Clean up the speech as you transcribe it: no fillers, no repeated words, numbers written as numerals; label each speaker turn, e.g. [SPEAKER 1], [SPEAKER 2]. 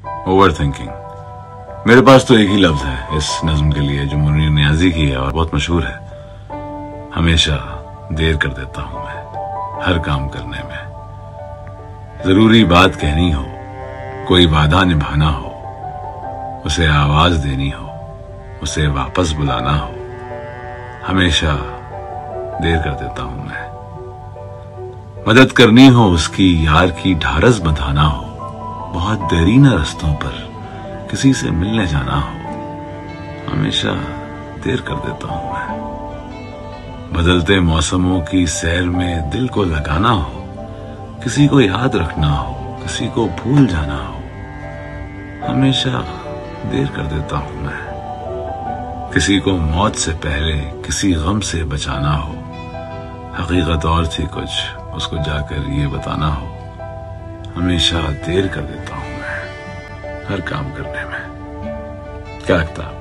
[SPEAKER 1] Over thinking. मेरे पास तो एक ही लफ्ज है इस नज्म के लिए जो मुनीर नियाजी की है और बहुत मशहूर है। हमेशा देर कर देता हूं मैं हर काम करने में। जरूरी बात कहनी हो, कोई वादा निभाना हो, उसे आवाज देनी हो, उसे वापस बुलाना हो, हमेशा देर कर देता हूं मैं। मदद करनी हो उसकी, यार की ढारस बंधाना हो, बहुत देरीना रस्तों पर किसी से मिलने जाना हो, हमेशा देर कर देता हूं मैं। बदलते मौसमों की सैर में दिल को लगाना हो, किसी को याद रखना हो, किसी को भूल जाना हो, हमेशा देर कर देता हूं मैं। किसी को मौत से पहले किसी गम से बचाना हो, हकीकत और थी कुछ, उसको जाकर ये बताना हो, हमेशा देर कर देता हूं मैं हर काम करने में। क्या लगता है?